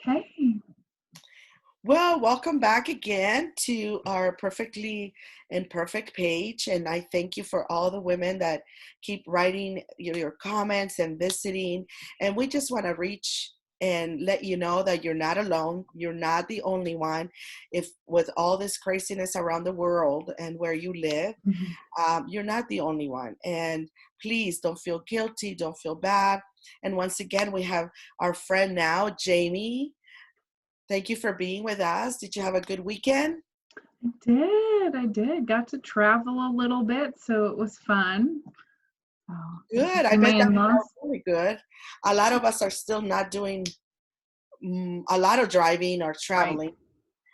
Okay. Well, welcome back again to our Perfectly Imperfect page. And I thank you for all the women that keep writing your comments and visiting. And we just want to reach and let you know that you're not alone. You're not the only one. If with all this craziness around the world and where you live, Mhm. you're not the only one. And please don't feel guilty, don't feel bad. And once again, we have our friend now, Jamie. Thank you for being with us. Did you have a good weekend? I did. Got to travel a little bit, so it was fun. Got to Good. I see my bet that in-laws. felt really good. A lot of us are still not doing a lot of driving or Right. traveling.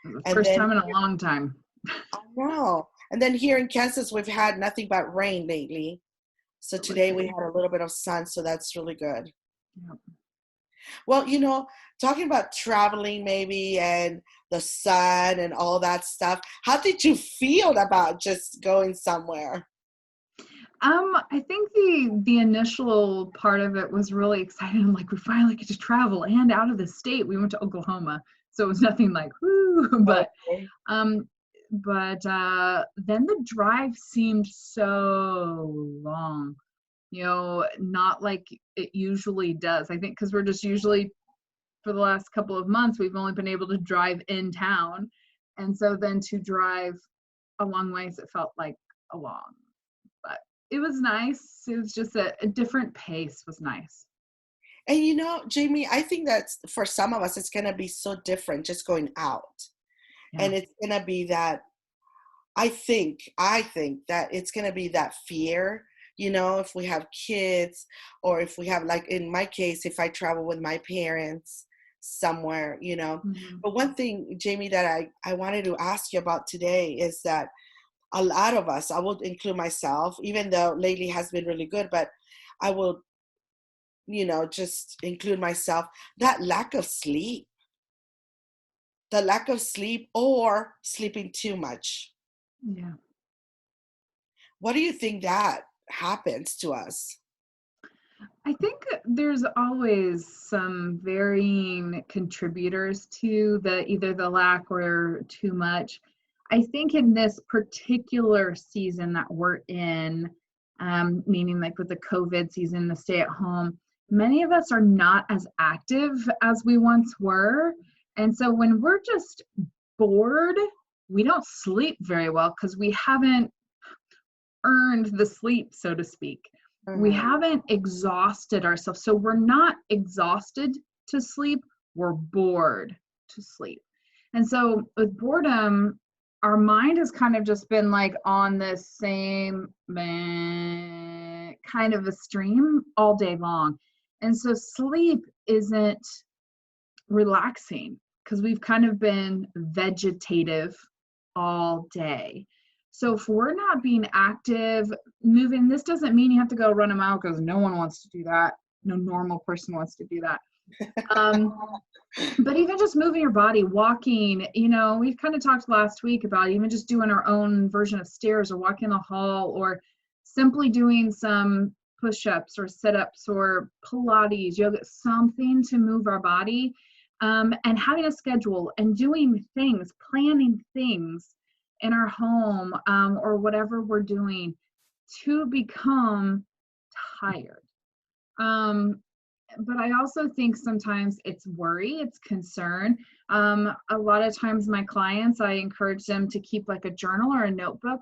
The And first then, time in a long time. I know. And then here in Kansas, we've had nothing but rain lately. So today we Really. had a little bit of sun, so that's really good. Yep. Well, talking about traveling maybe and the sun and all that stuff, how did you feel about just going somewhere? I think the initial part of it was really exciting. I'm like, we finally get to travel and out of the state. We went to Oklahoma, so it was nothing like woo, but Okay. um, then the drive seemed so long. Not like it usually does. I think because we're just usually for the last couple of months, we've only been able to drive in town. And so then to drive a long ways, it felt like a long, but it was nice. It was just a different pace was nice. And Jamie, I think that for some of us, it's going to be so different just going out. Yeah. And it's going to be that, I think that it's going to be that fear, if we have kids or if we have, like in my case, if I travel with my parents somewhere. Mhm. But one thing, Jamie, that I wanted to ask you about today is that a lot of us, I will include myself, even though lately has been really good, but I will just include myself, that lack of sleep or sleeping too much. Yeah. What do you think that happens to us? I think there's always some varying contributors to the either the lack or too much. I think in this particular season that we're in, meaning like with the COVID season, the stay at home, many of us are not as active as we once were. And so when we're just bored, we don't sleep very well because we haven't earned the sleep, so to speak. We Mhm. haven't exhausted ourselves. So we're not exhausted to sleep, we're bored to sleep. And so with boredom, our mind has kind of just been like on this same kind of a stream all day long. And so sleep isn't relaxing because we've kind of been vegetative all day. So if we're not being active, moving, this doesn't mean you have to go run a mile because no one wants to do that. No normal person wants to do that. Um, but even just moving your body, walking, we've kind of talked last week about even just doing our own version of stairs or walking the hall or simply doing some push-ups or sit-ups or Pilates, yoga, something to move our body, and having a schedule and doing things, planning things in our home, or whatever we're doing to become tired. Um, but I also think sometimes it's worry, it's concern. A lot of times my clients, I encourage them to keep like a journal or a notebook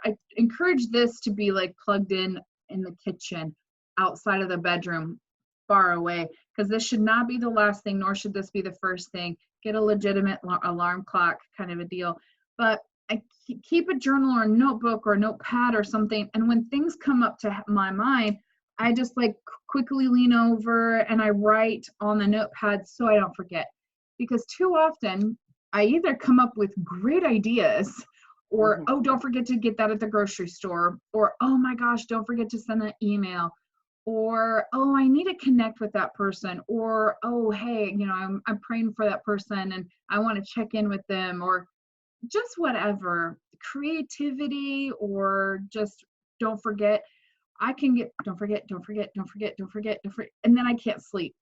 I encourage this to be like plugged in the kitchen, outside of the bedroom, far away, because this should not be the last thing, nor should this be the first thing. Get a legitimate alarm clock kind of a deal. But I keep a journal or a notebook or a notepad or something. And when things come up to my mind, I just like quickly lean over and I write on the notepad so I don't forget. Because too often I either come up with great ideas or, Mhm. oh, don't forget to get that at the grocery store, or, oh my gosh, don't forget to send an email, or, oh, I need to connect with that person, or, oh, hey, I'm praying for that person and I want to check in with them, or just whatever creativity, or just don't forget. I can get don't forget, don't forget, don't forget, don't forget, don't forget, and then I can't sleep.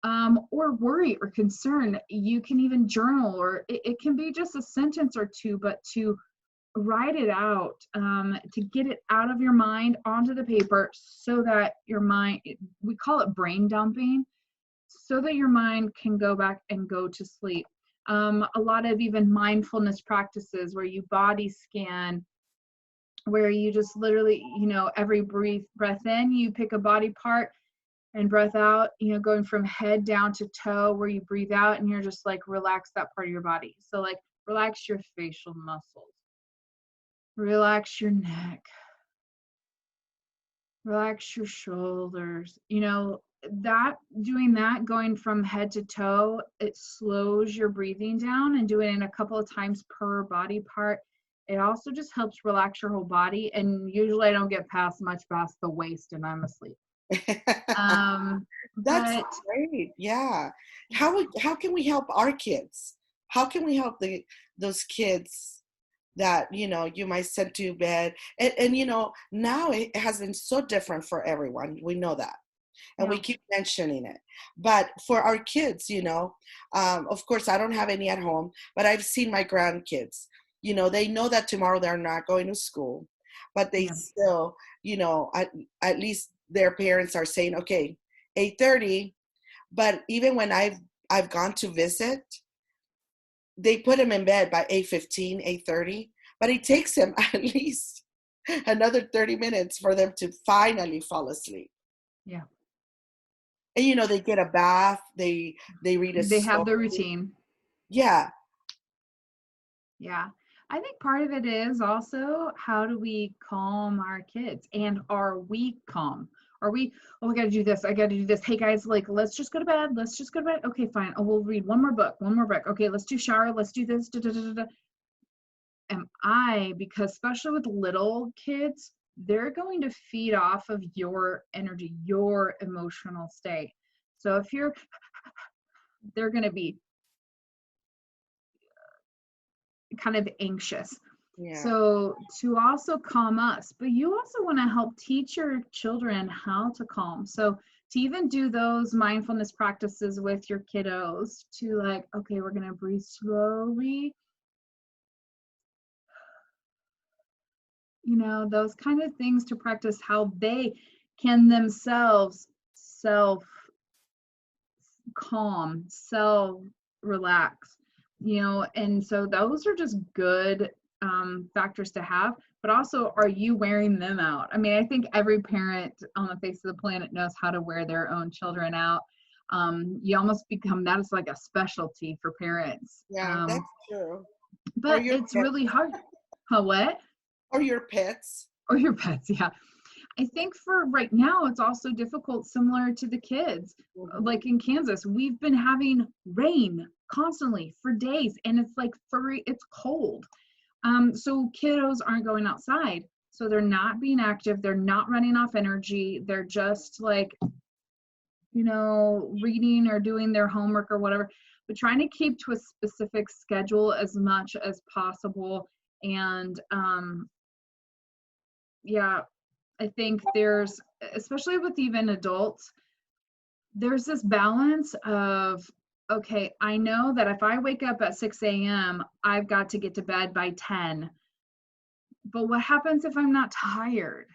or worry or concern. You can even journal, or it can be just a sentence or two, but to write it out, to get it out of your mind onto the paper so that your mind, we call it brain dumping, so that your mind can go back and go to sleep. A lot of even mindfulness practices where you body scan, where you just literally, every breath in, you pick a body part, and breath out, going from head down to toe, where you breathe out and you're just like, relax that part of your body. So like, relax your facial muscles, relax your neck, relax your shoulders. That doing that, going from head to toe, it slows your breathing down, and doing it a couple of times per body part. It also just helps relax your whole body. And usually I don't get much past the waist and I'm asleep. Um, That's but great. Yeah. How can we help our kids? How can we help those kids that you might send to bed? And now it has been so different for everyone. We know that, and we yeah, keep mentioning it. But for our kids, of course, I don't have any at home, but I've seen my grandkids. They know that tomorrow they're not going to school, but they yeah, still, at least their parents are saying, okay, 8:30. But even when I've gone to visit, they put them in bed by 8:15, 8:30. But it takes them at least another 30 minutes for them to finally fall asleep. yeah. And they get a bath, they read a They have the story. routine. Yeah. Yeah. I think part of it is also, how do we calm our kids? And are we calm? Are we, oh, I got to do this. I got to do this. Hey guys, like, let's just go to bed. Let's just go to bed. Okay, fine. Oh, we'll read one more book, one more book. Okay, let's do shower. Let's do this. Da, da, da, da, da. Because especially with little kids, they're going to feed off of your energy, your emotional state. So if they're going to be kind of anxious. Yeah. So to also calm us, but you also want to help teach your children how to calm. So to even do those mindfulness practices with your kiddos, to like, okay, we're going to breathe slowly, those kind of things, to practice how they can themselves self calm, self relax, and so those are just good factors to have. But also, are you wearing them out? I mean, I think every parent on the face of the planet knows how to wear their own children out. You almost become, that is like a specialty for parents. Yeah, that's true. Or But your it's pet, really hard. What? or your pets. Or your pets, yeah. I think for right now, it's also difficult, similar to the kids. Hmm. Like in Kansas, we've been having rain constantly for days, and it's like it's cold. So kiddos aren't going outside. So they're not being active. They're not running off energy. They're just like, reading or doing their homework or whatever, but trying to keep to a specific schedule as much as possible. And yeah, I think there's, especially with even adults, there's this balance of, okay, I know that if I wake up at 6 a.m., I've got to get to bed by 10. But what happens if I'm not tired?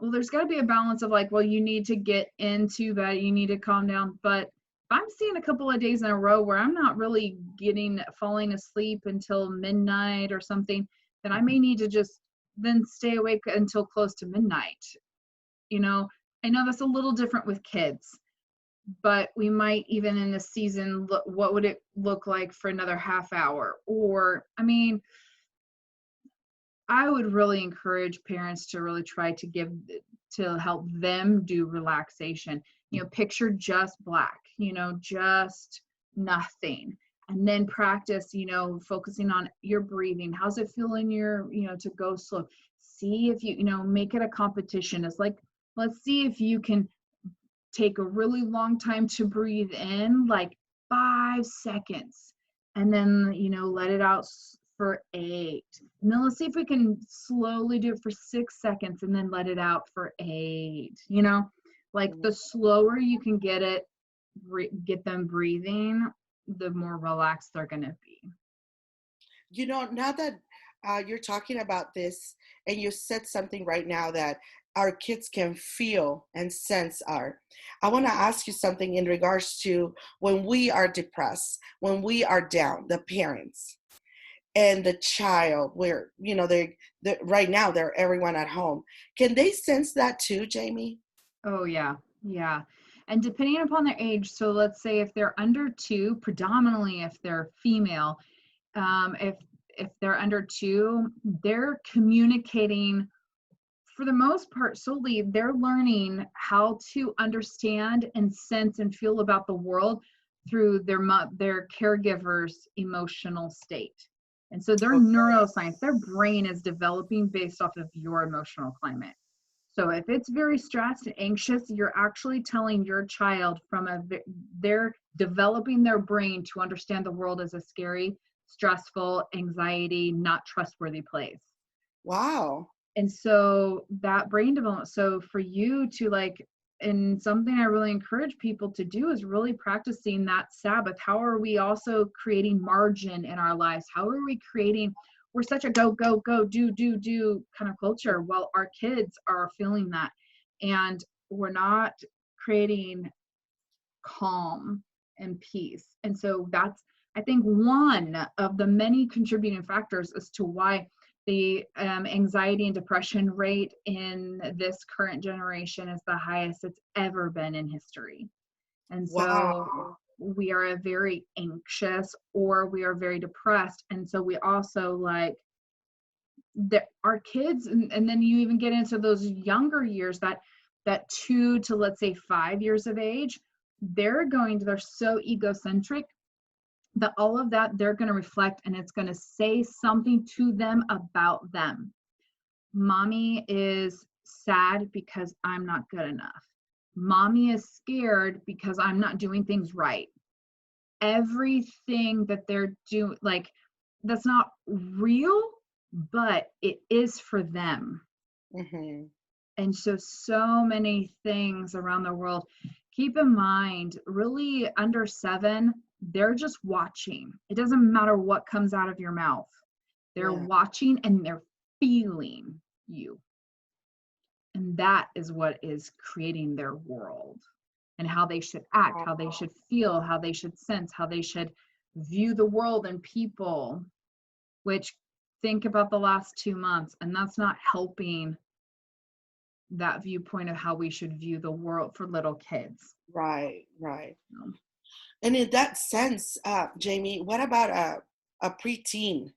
Well, there's got to be a balance of like, well, you need to get into bed, you need to calm down. But if I'm seeing a couple of days in a row where I'm not really falling asleep until midnight or something, then I may need to just then stay awake until close to midnight. You know, I know that's a little different with kids, but we might, even in this season, look, what would it look like for another half hour? Or, I mean, I would really encourage parents to really try to help them do relaxation. Picture just black, just nothing. And then practice, focusing on your breathing. How's it feel in your, to go slow? See if make it a competition. It's like, let's see if you can take a really long time to breathe in, like 5 seconds, and then let it out for 8. And then let's see if we can slowly do it for 6 seconds and then let it out for 8. Like the slower you can get it, get them breathing, the more relaxed they're going to be. Now that you're talking about this, and you said something right now that our kids can feel and sense I want to ask you something in regards to when we are depressed, when we are down, the parents and the child, where, they right now they're everyone at home. Can they sense that too, Jamie? Oh, yeah. Yeah. And depending upon their age, so let's say if they're under 2, predominantly if they're female, if they're under 2, they're communicating for the most part solely, they're learning how to understand and sense and feel about the world through their caregiver's emotional state. And so their neuroscience, their brain is developing based off of your emotional climate. So if it's very stressed and anxious, you're actually telling your child they're developing their brain to understand the world as a scary, stressful, anxiety, not trustworthy place. Wow. And so that brain development, so for you to like, and something I really encourage people to do is really practicing that Sabbath. How are we also creating margin in our lives? How are we creating, we're such a go, go, go, do kind of culture. Well, our kids are feeling that. And we're not creating calm and peace. And so that's, I think, one of the many contributing factors as to why the anxiety and depression rate in this current generation is the highest it's ever been in history. And so Wow. we are a very anxious, or we are very depressed. And so we also like our kids, and then you even get into those younger years, that 2 to let's say 5 years of age, they're so egocentric that all of that they're going to reflect, and it's going to say something to them about them. Mommy is sad because I'm not good enough. Mommy is scared because I'm not doing things right. Everything that they're doing, like, that's not real, but it is for them. Hmm. And so many things around the world. Keep in mind, really under 7, they're just watching. It doesn't matter what comes out of your mouth. They're Yeah. watching and they're feeling you. And that is what is creating their world, and how they should act, how they should feel, how they should sense, how they should view the world and people, which, think about the last 2 months, and that's not helping that viewpoint of how we should view the world for little kids. Right, right. Um, And in that sense, Jamie, what about a preteen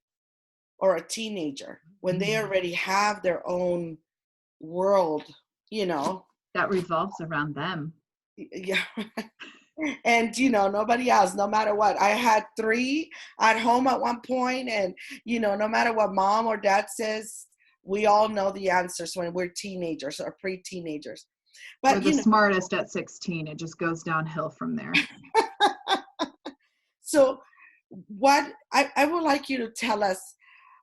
or a teenager when they already have their own world, you know? that revolves around them. Yeah. And nobody else, no matter what. I had 3 at home at one point, and no matter what mom or dad says, we all know the answers when we're teenagers or pre-teenagers. We're But the smartest at 16. It just goes downhill from there. so what I would like you to tell us,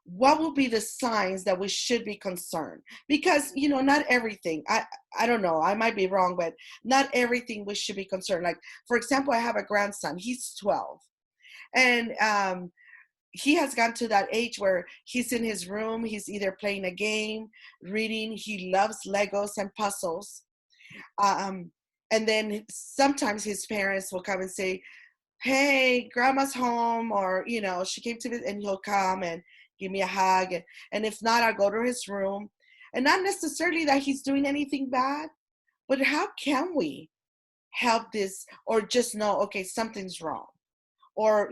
what will be the signs that we should be concerned? Because not everything, I don't know, I might be wrong, but not everything we should be concerned. Like, for example, I have a grandson, he's 12, and he has gotten to that age where he's in his room, he's either playing a game, reading, he loves Legos and puzzles. um, and then sometimes his parents will come and say, hey, grandma's home, or she came to visit, and he'll come and give me a hug, and if not, I'll go to his room. And not necessarily that he's doing anything bad, but how can we help this, or just know, okay, something's wrong, or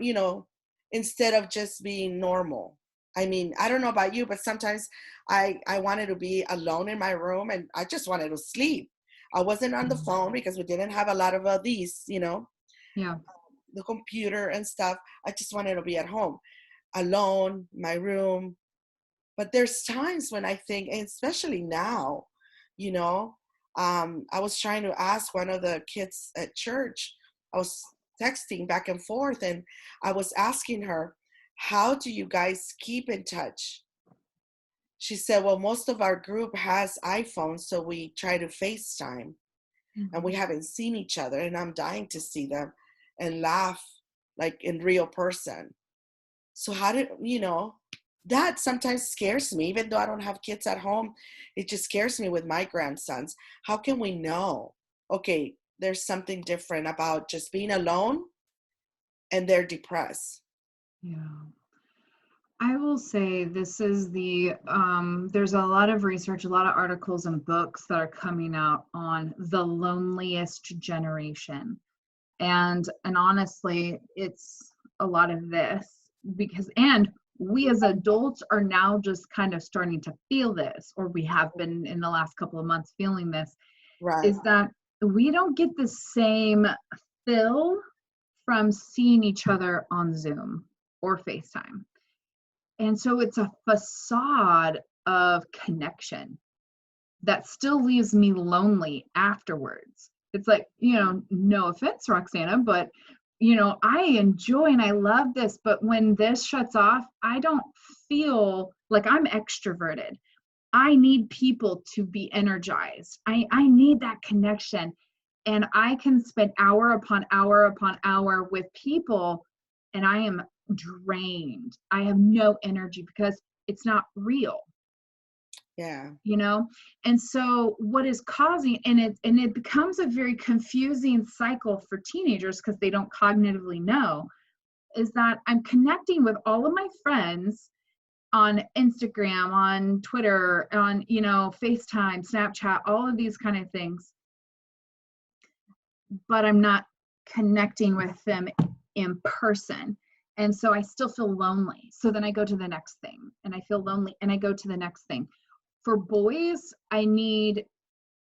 instead of just being normal. I mean, I don't know about you, but sometimes I wanted to be alone in my room, and I just wanted to sleep. I wasn't on the phone because we didn't have a lot of these, Yeah. the computer and stuff. I just wanted to be at home, alone, my room. But there's times when I think, and especially now, you know, I was trying to ask one of the kids at church. I was texting back and forth, and I was asking her, how do you guys keep in touch? She said, well, most of our group has iPhones, so we try to FaceTime. and we Mhm. haven't seen each other, and I'm dying to see them and laugh like in real person. So how did, that sometimes scares me, even though I don't have kids at home. It just scares me with my grandsons. How can we know, okay, there's something different about just being alone and they're depressed? Yeah. I will say this is there's a lot of research, a lot of articles and books that are coming out on the loneliest generation. And honestly, it's a lot of this because and we as adults are now just kind of starting to feel this, or we have been in the last couple of months feeling this, Right. is that we don't get the same fill from seeing each other on Zoom or FaceTime. And so it's a facade of connection that still leaves me lonely afterwards. It's like, no offense, Roxana, but I enjoy and I love this, but when this shuts off, I don't feel like I'm extroverted. I need people to be energized. I need that connection. And I can spend hour upon hour upon hour with people and I am drained. I have no energy because it's not real, Yeah. you know? And so what is causing and it becomes a very confusing cycle for teenagers because they don't cognitively know is that I'm connecting with all of my friends on Instagram, on Twitter, on, FaceTime, Snapchat, all of these kind of things, but I'm not connecting with them in person. And so I still feel lonely. So then I go to the next thing and I feel lonely and I go to the next thing. For boys, I need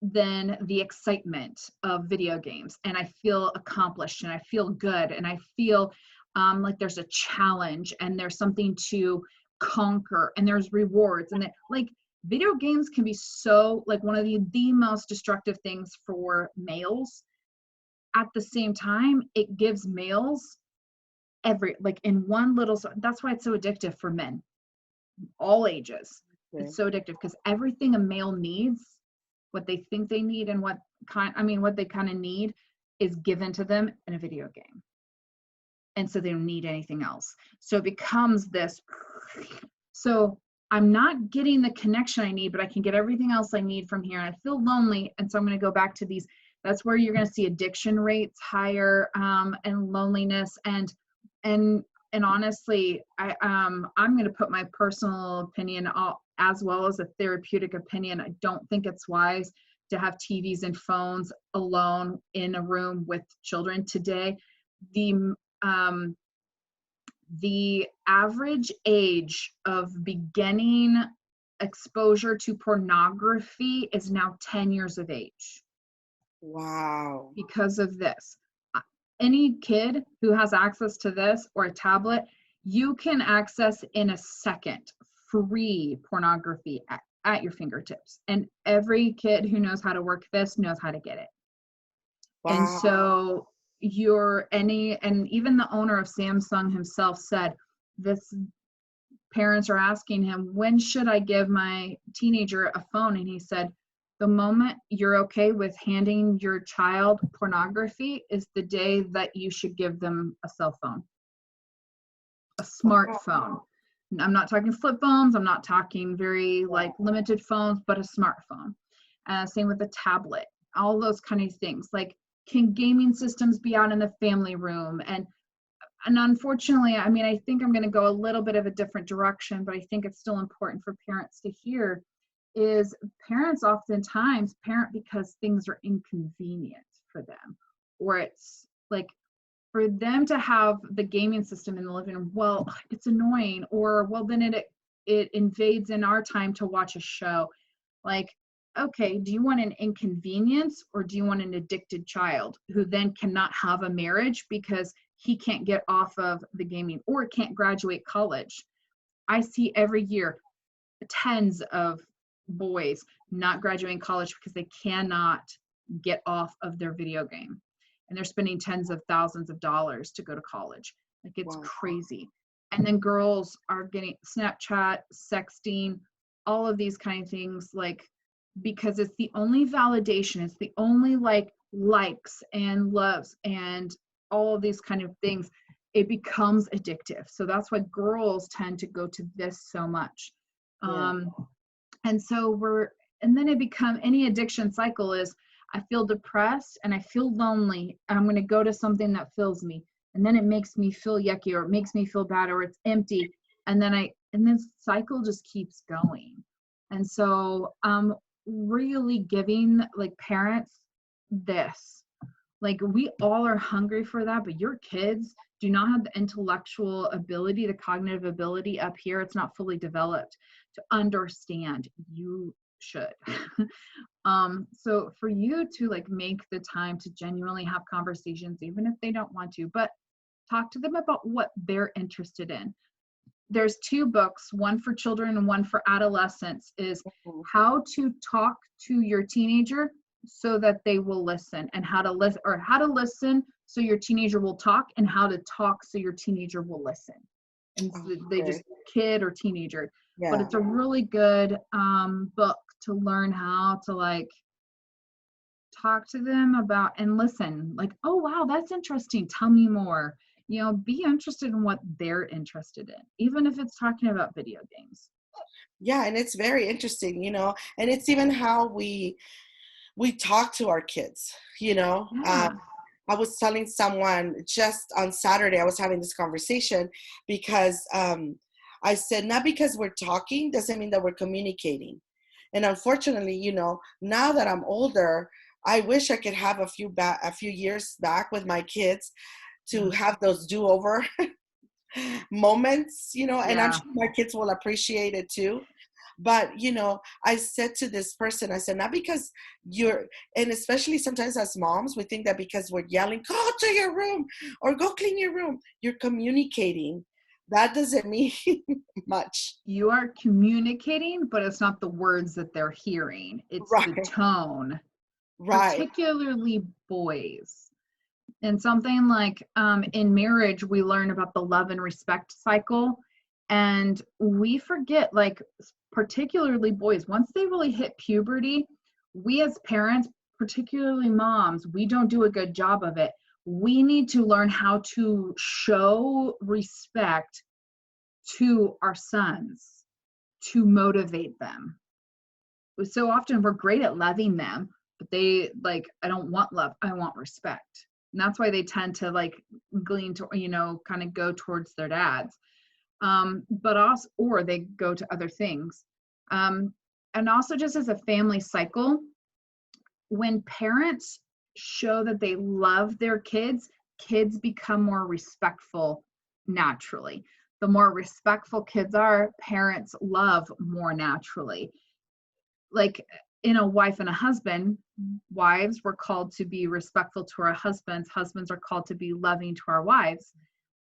then the excitement of video games and I feel accomplished and I feel good and I feel like there's a challenge and there's something to conquer and there's rewards and like video games can be so like one of the most destructive things for males. At the same time, it gives males every like in one little, that's why it's so addictive for men, all ages. Okay. It's so addictive because everything a male needs, what they think they need and what they kind of need is given to them in a video game. And so they don't need anything else. So it becomes this. So I'm not getting the connection I need, but I can get everything else I need from here. And I feel lonely. And so I'm going to go back to these. That's where you're going to see addiction rates higher, and loneliness. And and honestly, I'm going to put my personal opinion as well as a therapeutic opinion. I don't think it's wise to have TVs and phones alone in a room with children today. The um, the average age of beginning exposure to pornography is now 10 years of age Wow. because of this. Any kid who has access to this or a tablet, you can access in a second free pornography at your fingertips. And every kid who knows how to work this knows how to get it. And Wow. so and even the owner of Samsung himself said this parents are asking him, when should I give my teenager a phone? And he said, the moment you're okay with handing your child pornography is the day that you should give them a cell phone, a Wow. smartphone. I'm not talking flip phones. I'm not talking very like limited phones, but a smartphone. Same with a tablet, all those kind of things. Like, can gaming systems be out in the family room? And unfortunately, I mean, I think I'm going to go a little bit of a different direction, but I think it's still important for parents to hear is parents oftentimes parent because things are inconvenient for them, or it's like for them to have the gaming system in the living room, well, it's annoying, or well, then it invades in our time to watch a show. Like, okay, do you want an inconvenience or do you want an addicted child who then cannot have a marriage because he can't get off of the gaming or can't graduate college? I see every year tens of boys not graduating college because they cannot get off of their video game. And they're spending tens of thousands of dollars to go to college. Like, it's Wow. crazy. And then girls are getting Snapchat, sexting, all of these kind of things, like, because it's the only validation, it's the only like likes and loves and all these kind of things, it becomes addictive. So that's why girls tend to go to this so much. Yeah. um and so and then it become any addiction cycle is, I feel depressed and I feel lonely, I'm going to go to something that fills me, and then it makes me feel yucky, or it makes me feel bad, or it's empty, and then cycle just keeps going. And so really giving like parents this, like we all are hungry for that, but your kids do not have the intellectual ability, the cognitive ability up here, it's not fully developed to understand. You should. So for you to like make the time to genuinely have conversations, even if they don't want to, but talk to them about what they're interested in. There's two books, one for children and one for adolescents, is Mhm. how to talk to your teenager so that they will listen, and how to listen, or how to listen so your teenager will talk, and how to talk so your teenager will listen. And Oh, so they okay. just kid or teenager. But Yeah. it's a really good book to learn how to like talk to them about and listen, like, oh wow, that's interesting, tell me more. Be interested in what they're interested in, even if it's talking about video games. Yeah, and it's very interesting, and it's even how we talk to our kids, you know. Yeah. I was telling someone just on Saturday, I was having this conversation because I said, not because we're talking doesn't mean that we're communicating. And unfortunately, now that I'm older, I wish I could have a few years back with my kids to Yeah. have those do-over moments, and I'm Yeah. sure my kids will appreciate it too. But, I said to this person, I said, not because and especially sometimes as moms, we think that because we're yelling, go to your room or go clean your room, you're communicating. That doesn't mean much. You are communicating, but it's not the words that they're hearing, it's the Right, tone, right. particularly boys. And something like in marriage, we learn about the love and respect cycle. And we forget, like, particularly boys, once they really hit puberty, we as parents, particularly moms, we don't do a good job of it. We need to learn how to show respect to our sons, to motivate them. So often we're great at loving them, but they like, I don't want love, I want respect. And that's why they tend to like glean to, kind of go towards their dads. But also, or they go to other things. Um, and also just as a family cycle, when parents show that they love their kids, kids become more respectful naturally. The more respectful kids are, parents love more naturally. Like in a wife and a husband, wives were called to be respectful to our husbands, husbands are called to be loving to our wives.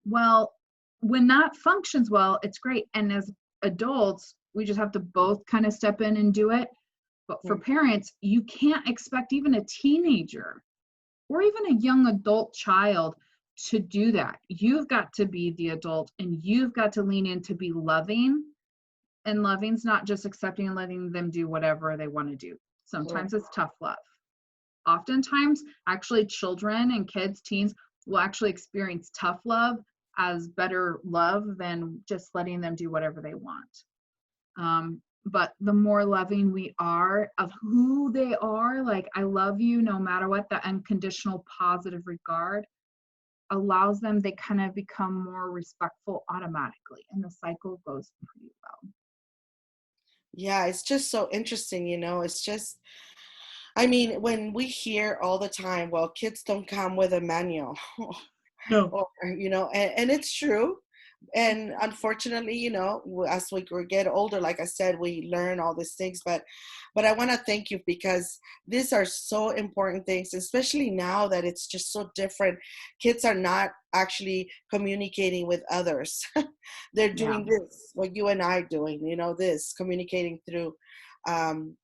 Well, when that functions well, it's great. And as adults, we just have to both kind of step in and do it. But for Mm. parents, you can't expect even a teenager or even a young adult child to do that. You've got to be the adult, and you've got to lean in to be loving. And loving's not just accepting and letting them do whatever they want to do. Correct. Sometimes it's tough love. Oftentimes, actually, children and kids, teens will actually experience tough love as better love than just letting them do whatever they want. But the more loving we are of who they are, like, I love you no matter what, the unconditional positive regard allows them, they kind of become more respectful automatically. And the cycle goes pretty well. Yeah, it's just so interesting, it's just, I mean, when we hear all the time, well, kids don't come with a manual. No. Or, and it's true. And unfortunately, as we get older, like I said, we learn all these things. But I want to thank you because these are so important things, especially now that it's just so different. Kids are not actually communicating with others. They're Yeah. doing this, what you and I doing, this communicating through um,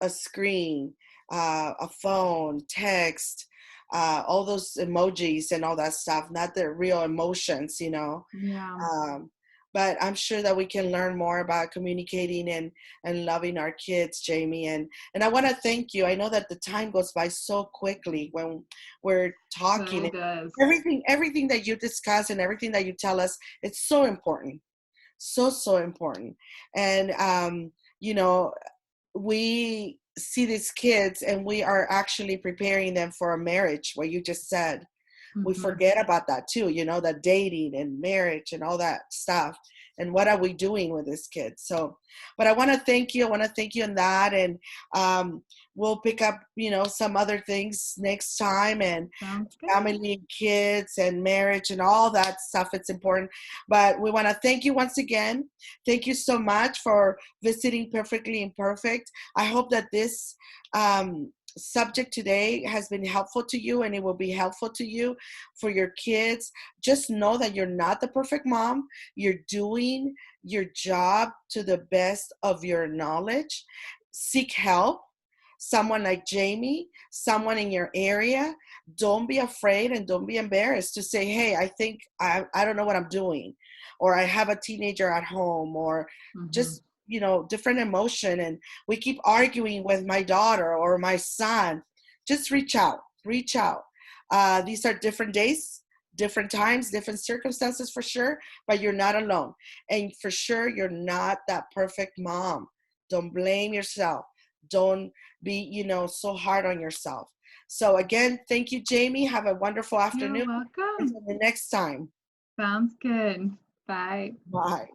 a screen, a phone, text, all those emojis and all that stuff, not the real emotions. Yeah. Um, but I'm sure that we can learn more about communicating and loving our kids, Jamie. And I want to thank you. I know that the time goes by so quickly when we're talking. So does. Everything that you discuss and everything that you tell us, it's so important, so important. And you know, we see these kids and we are actually preparing them for a marriage, what you just said. We Hmm. forget about that too, the dating and marriage and all that stuff. And what are we doing with this kid? So, but I want to thank you. I want to thank you on that. And um, we'll pick up, some other things next time, and Sounds good. family and kids and marriage and all that stuff. It's important. But we want to thank you once again. Thank you so much for visiting Perfectly Imperfect. I hope that this subject today has been helpful to you, and it will be helpful to you for your kids. Just know that you're not the perfect mom. You're doing your job to the best of your knowledge. Seek help. Someone like Jamie, someone in your area. Don't be afraid and don't be embarrassed to say, hey, I think I don't know what I'm doing, or I have a teenager at home, or Hmm. just different emotion, and we keep arguing with my daughter or my son. Just reach out. These are different days, different times, different circumstances, for sure, but you're not alone, and for sure you're not that perfect mom. Don't blame yourself. Don't be so hard on yourself. So again, thank you, Jamie. Have a wonderful You're afternoon. welcome. Until the next time. Sounds good. Bye. Bye.